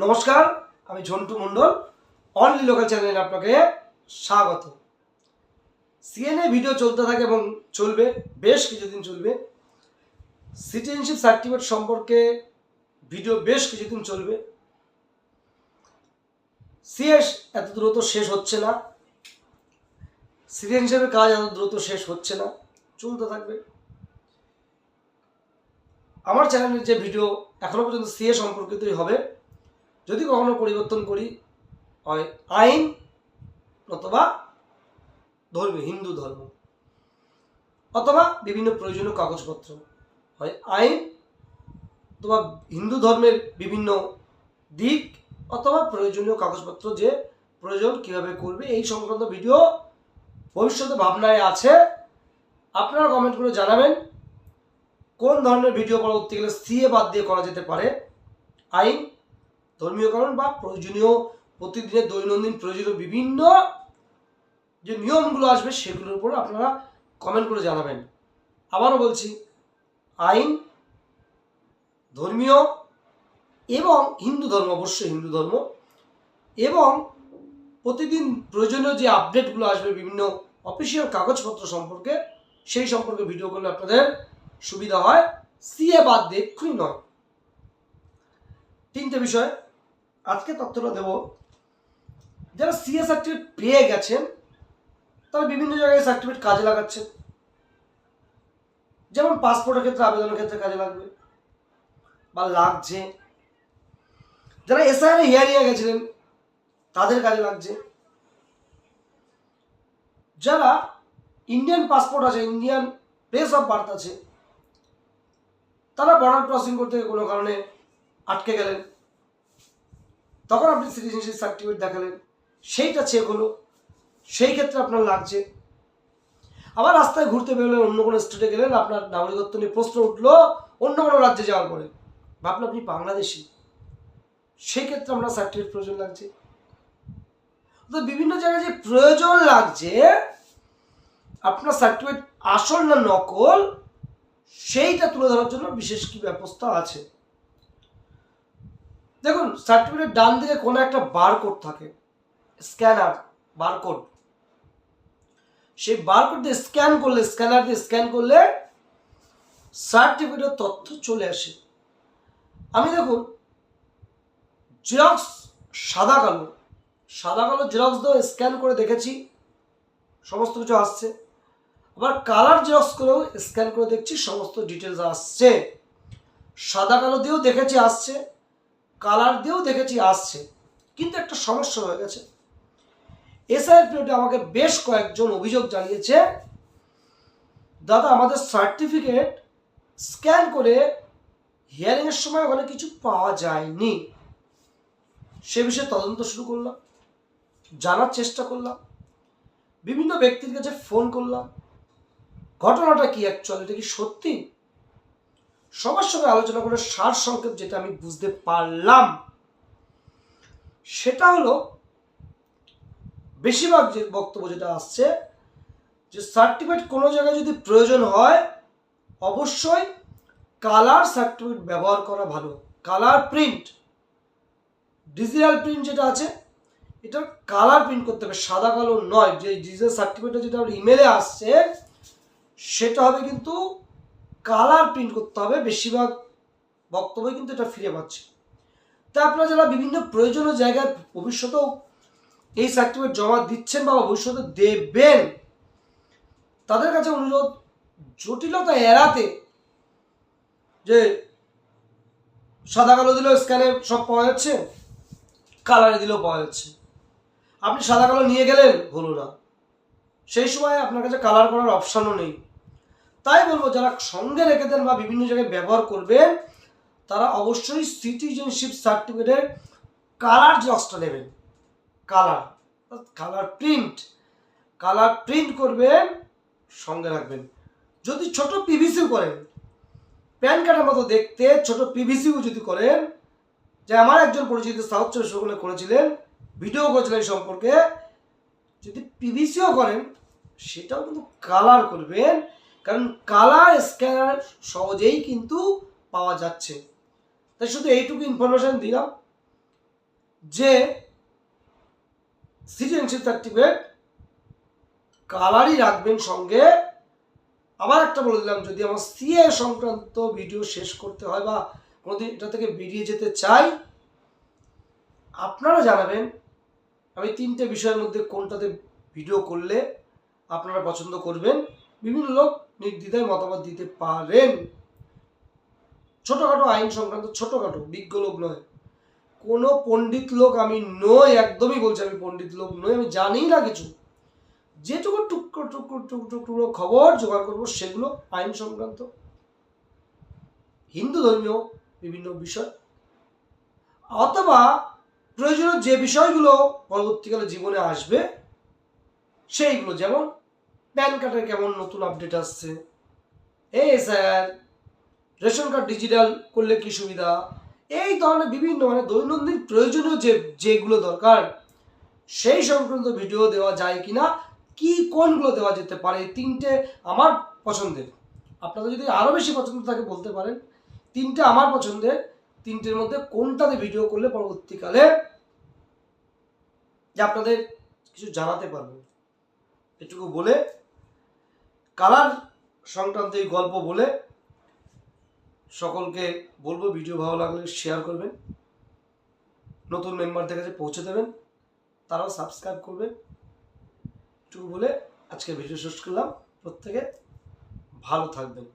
নমস্কার, আমি ঝন্টু মণ্ডল, only local চ্যানেলে আপনাকে স্বাগত। সিএনএ ভিডিও চলতে থাকে এবং চলবে, বেশ কিছুদিন চলবে। সিটিজেনশিপ সার্টিফিকেট সম্পর্কে ভিডিও বেশ কিছুদিন চলবে। সিএস এত দ্রুত শেষ হচ্ছে না, সিটিজেনশিপের কাজ এত দ্রুত শেষ হচ্ছে না, চলতে থাকবে। আমার চ্যানেলের যে ভিডিও এখনো পর্যন্ত সিএ সম্পর্কিতই হবে। যদি কখনো পরিবর্তন করি, হয় আইন অথবা ধর্মীয় হিন্দু ধর্ম, অথবা বিভিন্ন প্রয়োজনীয় কাগজপত্র, হয় আইন অথবা হিন্দু ধর্মের বিভিন্ন দিক, অথবা প্রয়োজনীয় কাগজপত্র যে প্রয়োজন কীভাবে করবে, এই সংক্রান্ত ভিডিও ভবিষ্যতে ভাবনায় আছে। আপনারা কমেন্ট করে জানাবেন কোন ধরনের ভিডিও পরবর্তীকালে সিএ বাদ দিয়ে করা যেতে পারে। আইন, ধর্মীয় কারণ বা প্রয়োজনীয় প্রতিদিনের দৈনন্দিন প্রয়োজনীয় বিভিন্ন যে নিয়মগুলো আসবে সেগুলোর উপর আপনারা কমেন্ট করে জানাবেন। আবারও বলছি, আইন, ধর্মীয় এবং হিন্দু ধর্ম, অবশ্যই হিন্দু ধর্ম, এবং প্রতিদিন প্রয়োজনীয় যে আপডেটগুলো আসবে বিভিন্ন অফিসিয়াল কাগজপত্র সম্পর্কে, সেই সম্পর্কে ভিডিও করলে আপনাদের সুবিধা হয়। সিএ বাদ দিয়ে এক্ষুনি নয়। তিনটে বিষয় আজকে তথ্যটা দেব। যারা সিএ সার্টিফিকেট পেয়ে গেছেন তারা বিভিন্ন জায়গায় সার্টিফিকেট কাজে লাগাচ্ছেন, যেমন পাসপোর্টের ক্ষেত্রে, আবেদনের ক্ষেত্রে কাজে লাগবে বা লাগছে। যারা এসআইআর হিয়ারিংয়ে গেছিলেন তাদের কাজে লাগছে। যারা ইন্ডিয়ান পাসপোর্ট আছে, ইন্ডিয়ান প্লেস অফ বার্থ আছে, তারা বর্ডার ক্রসিং করতে কোনো কারণে আটকে গেলেন, তখন আপনি সিটিজেনশিপ সার্টিফিকেট দেখালেন, সেইটা চেক হলো, সেই ক্ষেত্রে আপনার লাগছে। আবার রাস্তায় ঘুরতে বেরোলেন, অন্য কোনো স্টেটে গেলেন, আপনার নাগরিকত্ব নিয়ে প্রশ্ন উঠলো অন্য কোনো রাজ্যে যাওয়ার পরে, ভাবলেন আপনি বাংলাদেশি, সেই ক্ষেত্রে আপনার সার্টিফিকেট প্রয়োজন লাগছে। তো বিভিন্ন জায়গায় যে প্রয়োজন লাগছে, আপনার সার্টিফিকেট আসল না নকল সেইটা তুলে ধরার জন্য বিশেষ কি ব্যবস্থা আছে। দেখুন, সার্টিফিকেটের ডান দিকে কোনো একটা বারকোড থাকে, স্ক্যানার বারকোড। সেই বারকোড দিয়ে স্ক্যান করলে, স্ক্যানার দিয়ে স্ক্যান করলে সার্টিফিকেটের তথ্য চলে আসে। আমি দেখুন, জেরক্স সাদা কালো জেরক্স দিয়ে স্ক্যান করে দেখেছি, সমস্ত কিছু আসছে। আবার কালার জেরক্স করেও স্ক্যান করে দেখছি, সমস্ত ডিটেলস আসছে। সাদা কালো দিয়েও দেখেছি আসছে, কালার দিয়েও দেখেছি আসছে। কিন্তু একটা সমস্যা হয়ে গেছে। এসআইআর পিরিয়ডে আমাকে বেশ কয়েকজন অভিযোগ জানিয়েছে, দাদা আমাদের সার্টিফিকেট স্ক্যান করে হিয়ারিংয়ের সময় ওখানে কিছু পাওয়া যায়নি। সে বিষয়ে তদন্ত শুরু করলাম, জানার চেষ্টা করলাম, বিভিন্ন ব্যক্তির কাছে ফোন করলাম, ঘটনাটা কি, অ্যাকচুয়ালি এটা কি সত্যি। সবার সঙ্গে আলোচনা করে সার সংক্ষেপ যেটা আমি বুঝতে পারলাম সেটা হলো, বেশিরভাগ যে বক্তব্য যেটা আসছে, যে সার্টিফিকেট কোনো জায়গায় যদি প্রয়োজন হয় অবশ্যই কালার সার্টিফিকেট ব্যবহার করা ভালো। কালার প্রিন্ট, ডিজিটাল প্রিন্ট যেটা আছে, এটা কালার প্রিন্ট করতে হবে, সাদা কালো নয়। যে ডিজিটাল সার্টিফিকেটটা যেটা আমার ইমেলে আসছে সেটা হবে কিন্তু কালার প্রিন্ট করতে হবে। বেশিরভাগ বক্তব্যই কিন্তু এটা ফিরে পাচ্ছে। তাই আপনারা যারা বিভিন্ন প্রয়োজনীয় জায়গায় ভবিষ্যতেও এই সার্টিফিকেট জমা দিচ্ছেন বা ভবিষ্যতে দেবেন, তাদের কাছে অনুরোধ, জটিলতা এড়াতে, যে সাদা কালো দিলেও স্ক্যানে সব পাওয়া যাচ্ছে, কালারে দিলেও পাওয়া যাচ্ছে, আপনি সাদা কালো নিয়ে গেলেন, হলো না, সেই সময় আপনার কাছে কালার করার অপশানও নেই। তাই বলবো, যারা সঙ্গে রেখে দেন বা বিভিন্ন জায়গায় ব্যবহার করবেন, তারা অবশ্যই সিটিজেনশিপ সার্টিফিকেটের কালার জেরক্সটা নেবেন। কালার প্রিন্ট করবেন, সঙ্গে রাখবেন। যদি ছোট পিভিসিও করেন, প্যান কার্ডের মতো দেখতে ছোট পিভিসিও যদি করেন, যে আমার একজন পরিচিত সাউথ চব্বিশ পরগনায় করেছিলেন, ভিডিও করেছিলেন এই সম্পর্কে, যদি পিভিসিও করেন সেটাও কিন্তু কালার করবেন, কারণ কালার স্ক্যানার সহজেই কিন্তু পাওয়া যাচ্ছে। তাই শুধু এইটুকু ইনফরমেশন দিলাম। যে সিটিজেনশিপ সার্টিফিকেট কালারই রাখবেন সঙ্গে। আবার একটা বলে দিলাম, যদি আমার সিএ সংক্রান্ত ভিডিও শেষ করতে হয় বা কোনোদিন এটা থেকে বেরিয়ে যেতে চাই, আপনারা জানাবেন আমি 3টে বিষয়ের মধ্যে কোনটাতে ভিডিও করলে আপনারা পছন্দ করবেন। বিভিন্ন লোক নির্দ্বিধায় মতামত দিতে পারেন। ছোটোখাটো আইন সংক্রান্ত, ছোটোখাটো, বিজ্ঞ লোক নয়, কোনো পণ্ডিত লোক আমি নই, একদমই বলছি আমি পণ্ডিত লোক নই, আমি জানি না কিছু। যেটুকু টুকরো খবর জোগাড় করবো সেগুলো আইন সংক্রান্ত, হিন্দু ধর্মীয় বিভিন্ন বিষয়, অথবা প্রয়োজনীয় যে বিষয়গুলো পরবর্তীকালে জীবনে আসবে সেইগুলো, যেমন প্যান কার্ডের কেমন নতুন আপডেট আসছে, স্যার রেশন কার্ড ডিজিটাল করলে কি সুবিধা, এই ধরনের বিভিন্ন দৈনন্দিন প্রয়োজনীয় যেগুলো দরকার সেই সংক্রান্ত ভিডিও দেওয়া যায় কিনা, কি কোনগুলো দেওয়া যেতে পারে, 3টে আমার পছন্দের। আপনাদের যদি আরও বেশি পছন্দ থাকে বলতে পারেন। 3টে আমার পছন্দের, 3টের মধ্যে কোনটাতে ভিডিও করলে পরবর্তীকালে যে আপনাদের কিছু জানাতে পারবো, এটুকু বলে কালার সংক্রান্ত এই গল্প বলে সকলকে বলবো, ভিডিও ভালো লাগলে শেয়ার করবেন, নতুন মেম্বারদের কাছে পৌঁছে দেবেন, তারাও সাবস্ক্রাইব করবেন। এটুকু বলে আজকে ভিডিও শেষ করলাম। প্রত্যেকে ভালো থাকবেন।